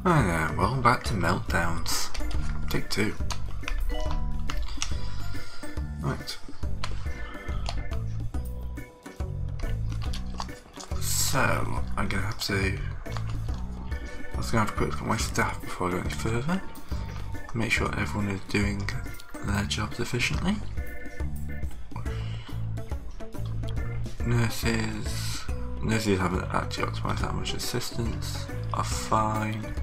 And welcome back to Meltdowns. Take 2. Right. So, I'm going to have to... Let's go have a quick look at my staff before I go any further. Make sure everyone is doing their jobs efficiently. Nurses haven't actually optimised that much. Assistants are fine.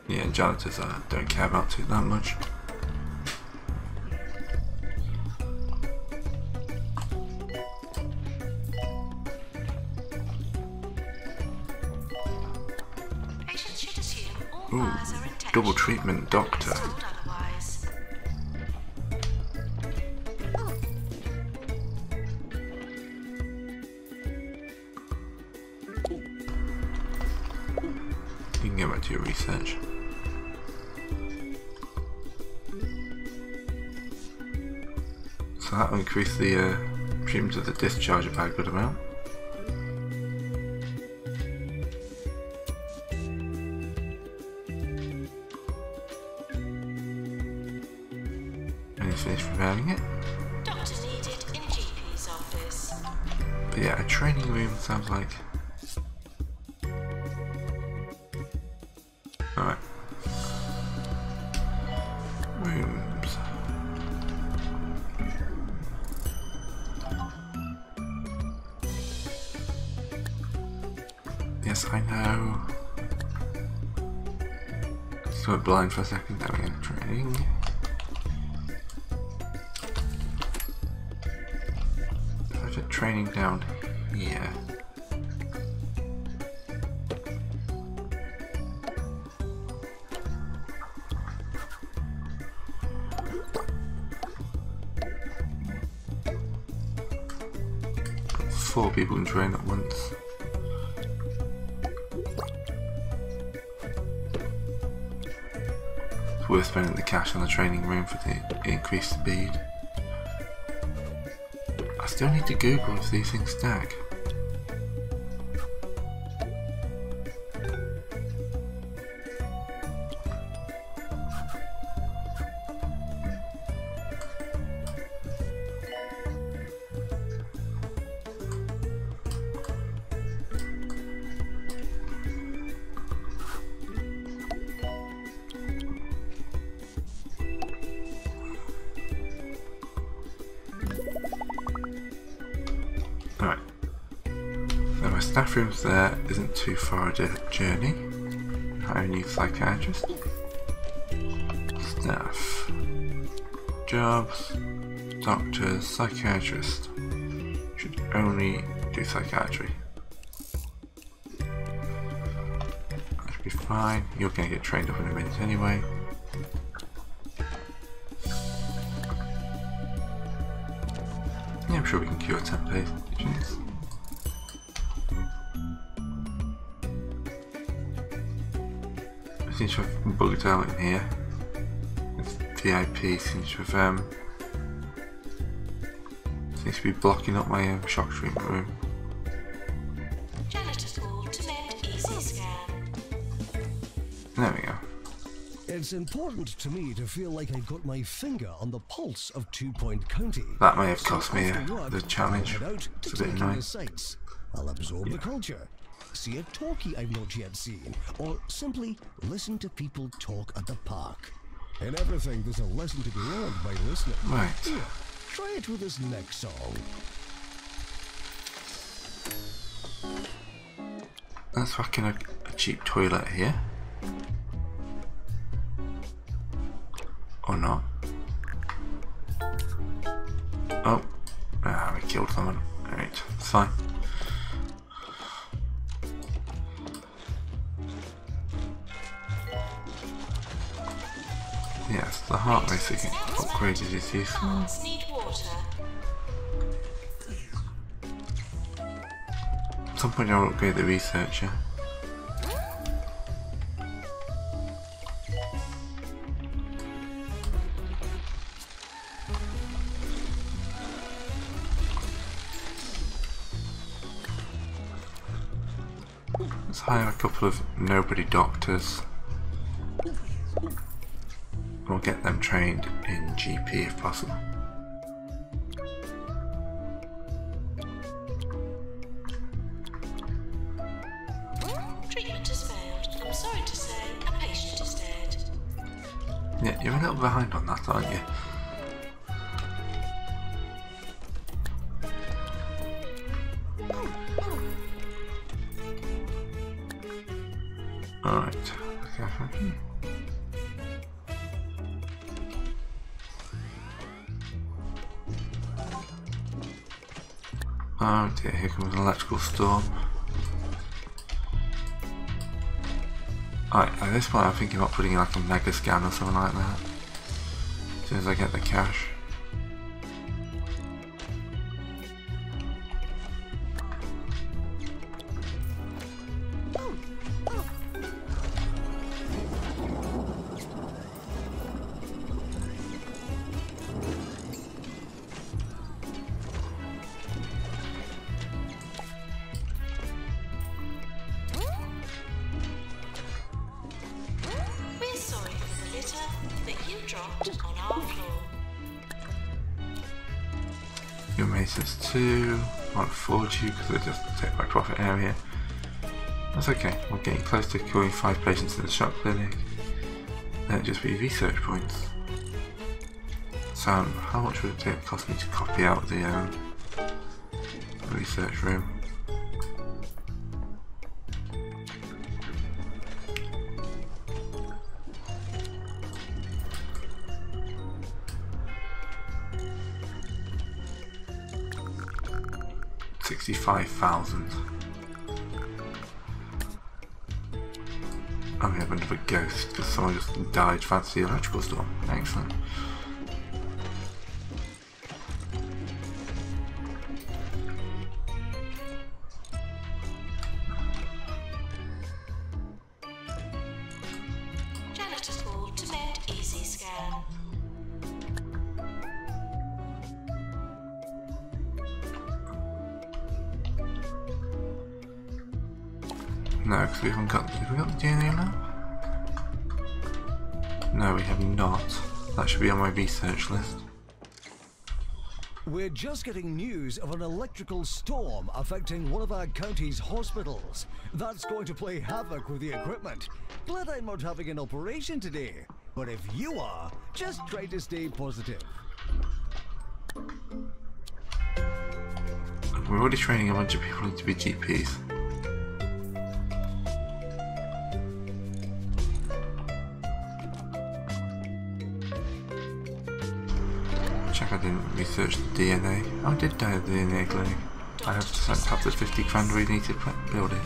Yeah, and janitors I don't care about too that much. Ooh, double treatment doctor. You can get back to your research. So that will increase the treatment of the discharge by a good amount. And he's finished preparing it. Doctor needed in GP's office. But yeah, a training room sounds like... Alright. Rooms. Yes, I know. Just went blind for a second. There we go. Training. If I put training down here. Four people can train at once. It's worth spending the cash on the training room for the increased speed. I still need to Google if these things stack. Alright, so my staff room's there, isn't too far a journey. I need psychiatrist. Staff. Jobs. Doctors. Psychiatrist. Should only do psychiatry. That should be fine. You're going to get trained up in a minute anyway. Yeah, I'm sure we can cure 10 patients. I seem to have bugged out in here. This VIP seems to have seems to be blocking up my shock treatment room. Janitor's hall to mend easy scan. There we go. It's important to me to feel like I got my finger on the pulse of 2 Point County. That may have cost me the challenge. I'll head out It's to a bit take in annoying. the sights. I'll absorb the culture, see a talkie I've not yet seen, or simply listen to people talk at the park. In everything, there's a lesson to be learned by listening. Right. Here, try it with this next song. Let's whack in a cheap toilet here. Or not. Oh. Ah, we killed someone. Alright, it's fine. Yes, the heart rate again upgraded is useful. Hearts need water. At some point I'll upgrade the researcher. Let's hire a couple of nobody doctors. We'll get them trained in GP if possible. Treatment has failed. I'm sorry to say, a patient is dead. Yeah, you're a little behind on that, aren't you? Alright, okay. Oh dear, here comes an electrical storm. Alright, at this point I'm thinking about putting in like a mega scan or something like that. As soon as I get the cash. We're sorry for the litter that you dropped on our floor. Your maintenance 2, won't afford you because they just take my profit area. That's okay, we're getting close to curing 5 patients in the shock clinic. Then it'll just be research points. So how much would it cost me to copy out the research room? $65,000. And we have another ghost because someone just died fancy electrical storm. Excellent. Janitor called to mend easy scan. No, because we haven't got. Have we got the DNA lab? No, we have not. That should be on my research list. We're just getting news of an electrical storm affecting one of our county's hospitals. That's going to play havoc with the equipment. Glad I'm not having an operation today. But if you are, just try to stay positive. We're already training a bunch of people to be GPs. Check I didn't research the DNA. Oh, I did die at the DNA clinic. I have the 50 grand we need to build it.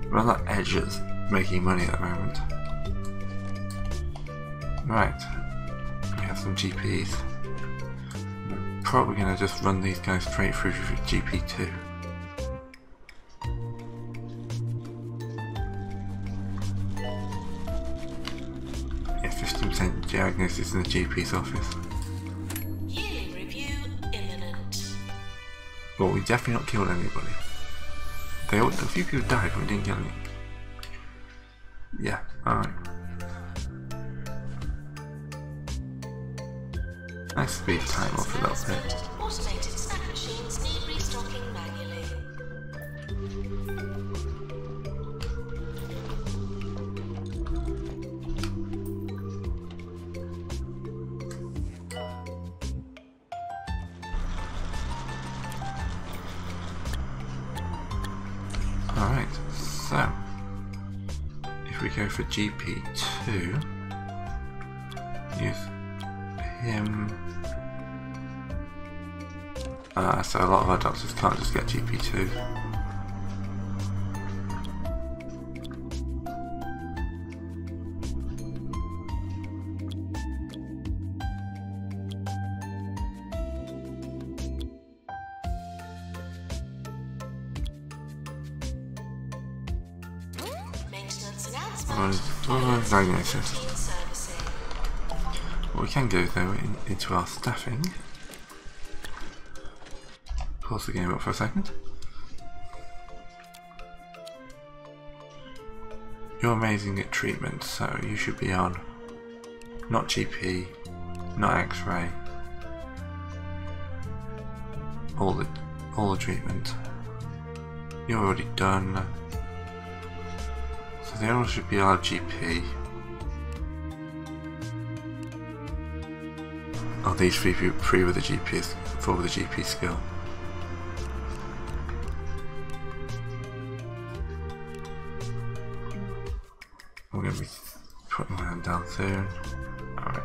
We're on that edge of making money at the moment. Right. We have some GPs. We're probably going to just run these guys straight through for GP2. Yeah, 15% diagnosis in the GP's office. Yearly review imminent. Well, we definitely not killed anybody. A few people died, but we didn't kill any. Yeah, alright. Nice speed time off a little bit. Automated snack machines need restocking manually. Alright, so if we go for GP2, use him. So a lot of our doctors can't just get GP2. Maintenance announcement. Diagnosis. Servicing. What we can go though into our staffing. Pause the game up for a second. You're amazing at treatment, so you should be on not GP, not X-ray, all the treatment. You're already done. So the other should be our GP. Oh, these three with the GP, 4 with the GP skill. We're going to be putting them down soon. Alright.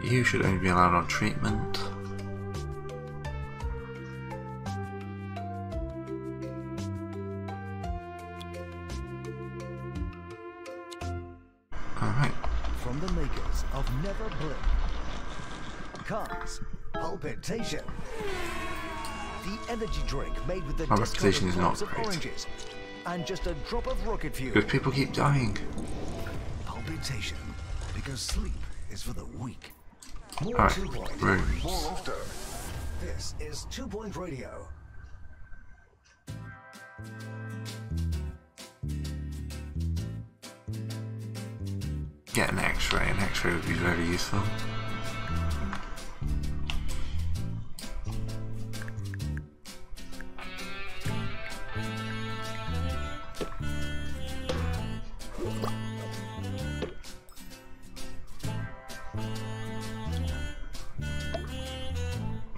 You should only be allowed on treatment. Alright. From the makers of Never Blink comes Palpitation. The energy drink made with the My reputation is not discolored great. oranges and just a drop of rocket fuel. Because people keep dying. Palpitation, because sleep is for the weak. More Alright, 2 Point, rooms. more often. This is 2 Point Radio. Get an X-ray. An X-ray would be very useful.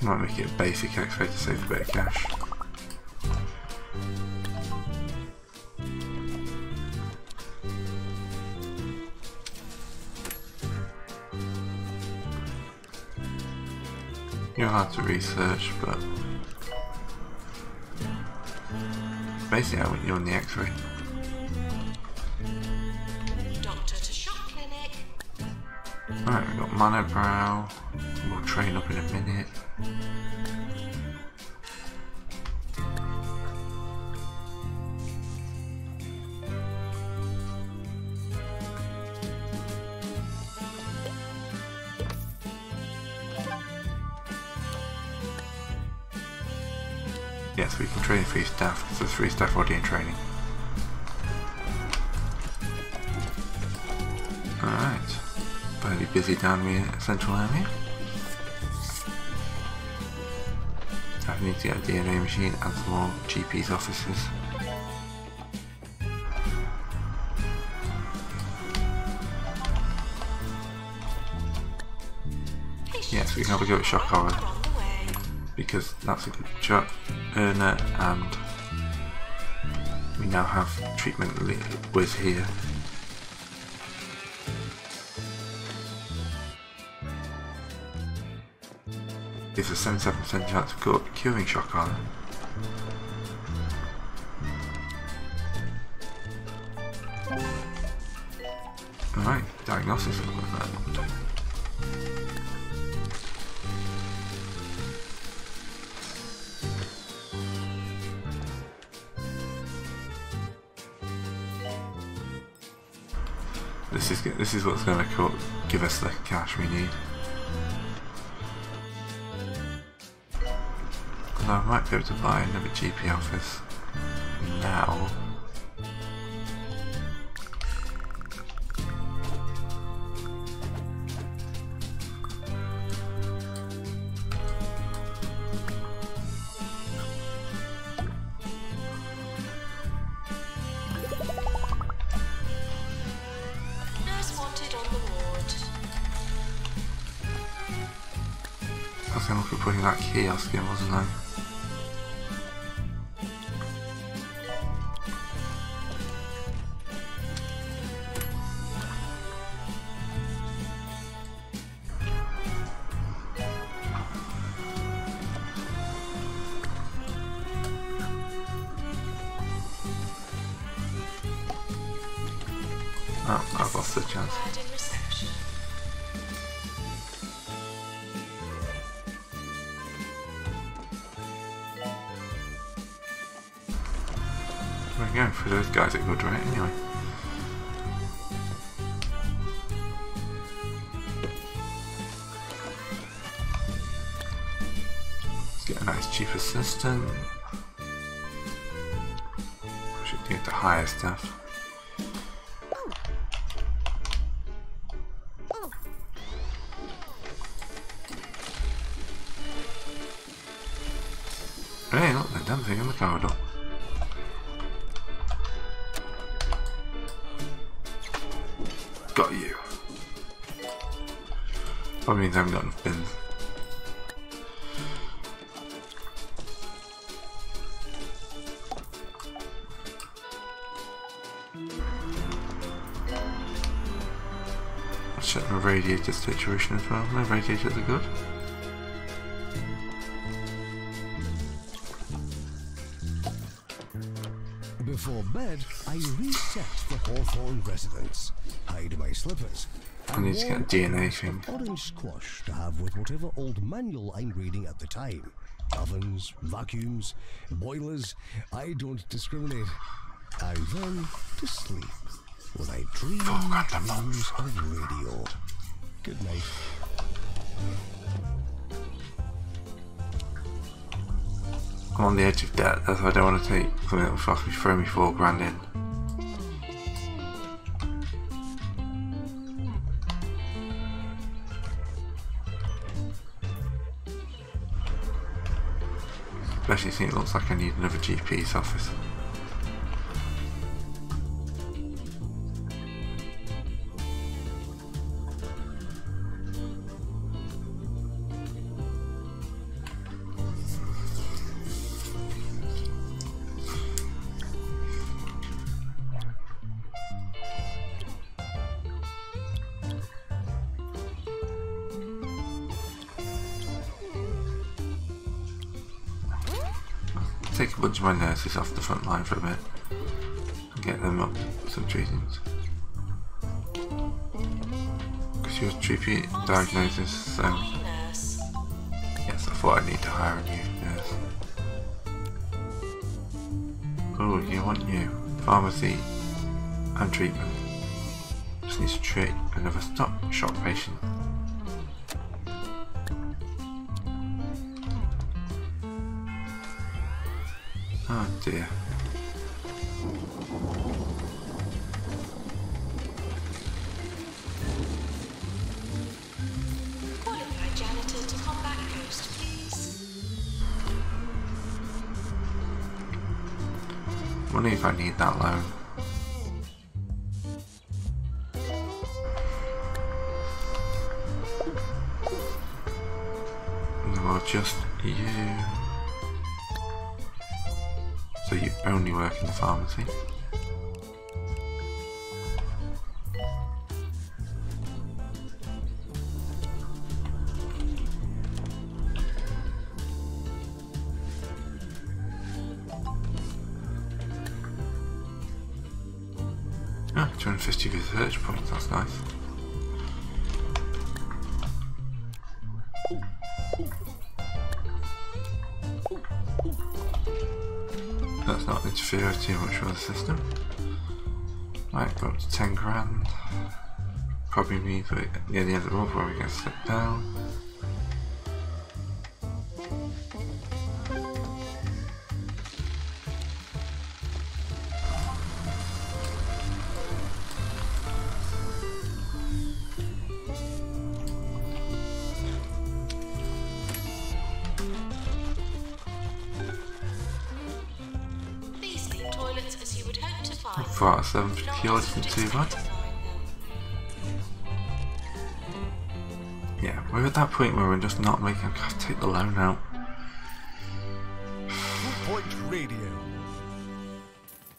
Might make it a basic X-ray to save a bit of cash. You're hard to research, but basically I want you on the X-ray. Doctor to shop clinic. Alright, we've got monobrow. We'll train up in a minute. Yes, we can train 3 staff because there's 3 staff already in training. Alright, fairly busy down the central area. I need to get a DNA machine and some more GP's offices. Yes, we can have a go at shock horror, On the way. because that's a good shot earner, and we now have treatment whiz here. Gives a 77% chance of curing shock horror. Alright, diagnosis equipment. This is what's going to give us the cash we need. And I might be able to buy another GP office now. Nurse wanted on the ward. I was going to look at putting that kiosk in, wasn't I? Oh, I've lost the chance. Word in reception. We're going for those guys at good rate anyway. Let's get a nice cheap assistant. Should need to hire stuff. Hey, look, that damn thing in the corridor. Got you. Probably means I haven't got enough bins. I'll check my radiator situation as well. No radiators are good. Before bed, I reset the Hawthorne residence, hide my slippers, I need to get a DNA thing. orange squash to have with whatever old manual I'm reading at the time. Ovens, vacuums, boilers, I don't discriminate. I then to sleep when I dream dreams of radio. Good night. I'm on the edge of debt, that's why I don't want to take something that will possibly throw me $4 in. Especially since it looks like I need another GP's office. Take a bunch of my nurses off the front line for a bit and get them up with some treatments. Because you're GP diagnosis, so yes, I thought I need to hire a new nurse. Oh, you want you? Pharmacy and treatment. Just need to treat another shock patient. Oh dear. Qualified janitor to combat ghost, please. Wonder if I need that loan. Or just you. So you only work in the pharmacy? Ah, 250 research points, that's nice. Let's not interfere too much with the system. Right, go up to 10 grand. Probably means we're near the end of the month where we can sit down. For 7 secured isn't too bad. Yeah, we're at that point where we're just not making. I can't take the loan out. 2 Point Radio.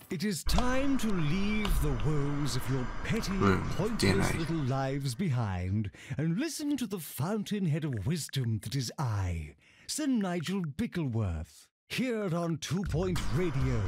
It is time to leave the woes of your petty, pointless little lives behind and listen to the fountainhead of wisdom that is I, Sir Nigel Bickleworth, here on 2 Point Radio.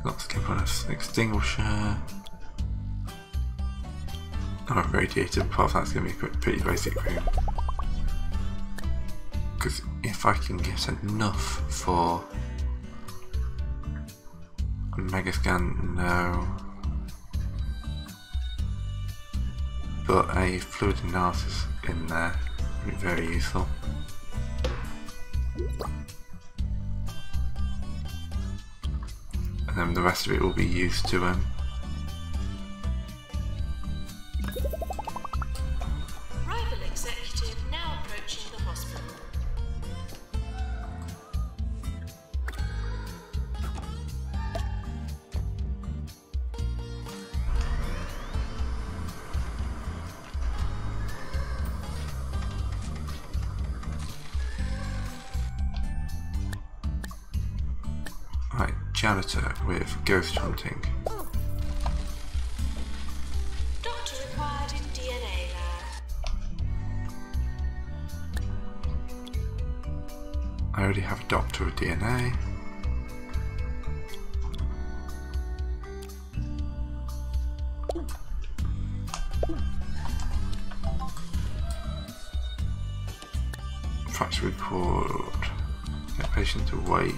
Let's click on an extinguisher. Oh, radiator. Part of that's going to be a pretty basic room. Because if I can get enough for a mega scan, no. But a fluid analysis in there would be very useful. And then the rest of it will be used to Rival executive now approaching the hospital. right, janitor with ghost hunting. Doctor required in DNA lab. I already have a doctor with DNA. Fracture record. Get patient to wait.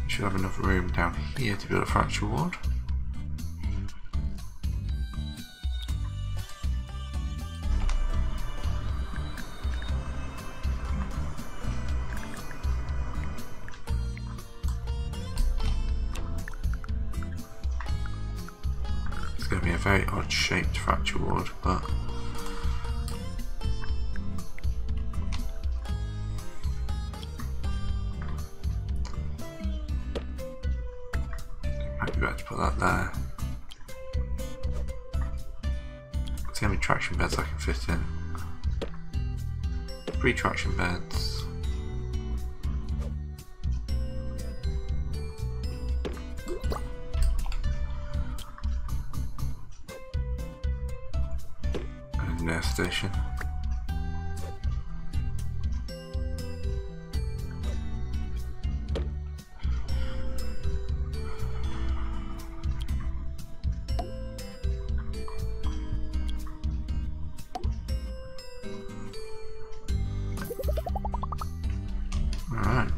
We should have enough room down here to build a fracture ward. It's going to be a very odd shaped fracture ward, but might be better to put that there. See how many traction beds I can fit in. 3 traction beds. And a nurse station. Alright.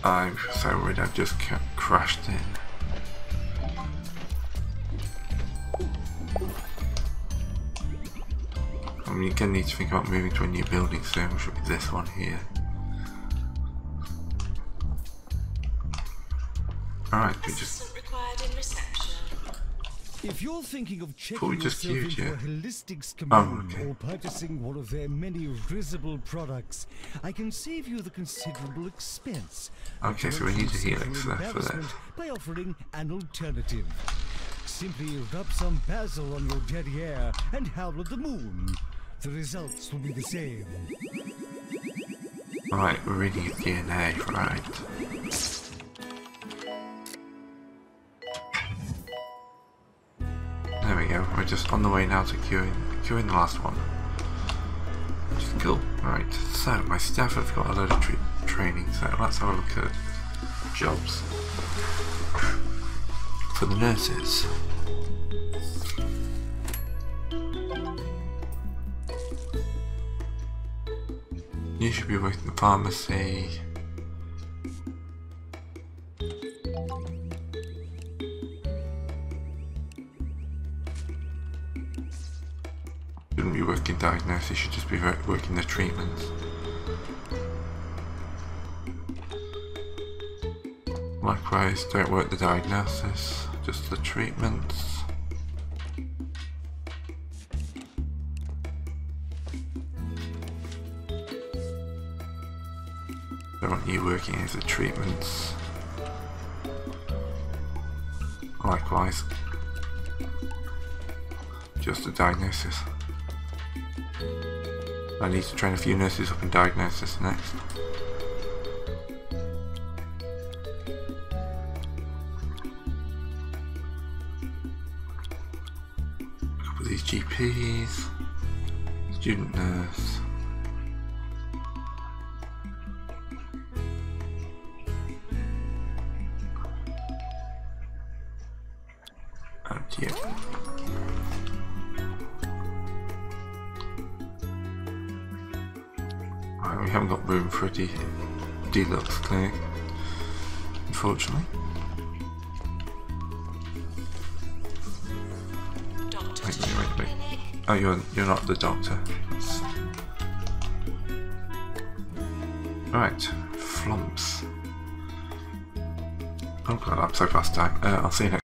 I'm so worried I've just crashed in. I mean, you're going to need to think about moving to a new building soon, which will be this one here. Alright, we just... Assistant required in reception. If you're thinking of Thought we checking just yourself queued, into yeah. a Holistics Oh, commune okay. or purchasing one of their many risible products, I can save you the considerable expense. Okay, so we need a helix Considerable there for this. embarrassment by offering an alternative. Simply rub some basil on your derriere and howl at the moon. The results will be the same. Alright, we're reading his DNA, right. There we go, we're just on the way now to queuing the last one. Which is cool. Right, so my staff have got a load of training, so let's have a look at jobs. For the nurses. You should be working in the pharmacy. Shouldn't be working diagnosis, you should just be working the treatments. Likewise, don't work the diagnosis, just the treatments. Don't want you working as the treatments. Likewise, just the diagnosis. I need to train a few nurses up in diagnosis next. A couple of these GPs, student nurse. And you. Right, we haven't got room for a deluxe clinic, unfortunately. Wait. Oh, you're not the doctor. Right, flumps. Oh god, I'm so fast time. I'll see you next.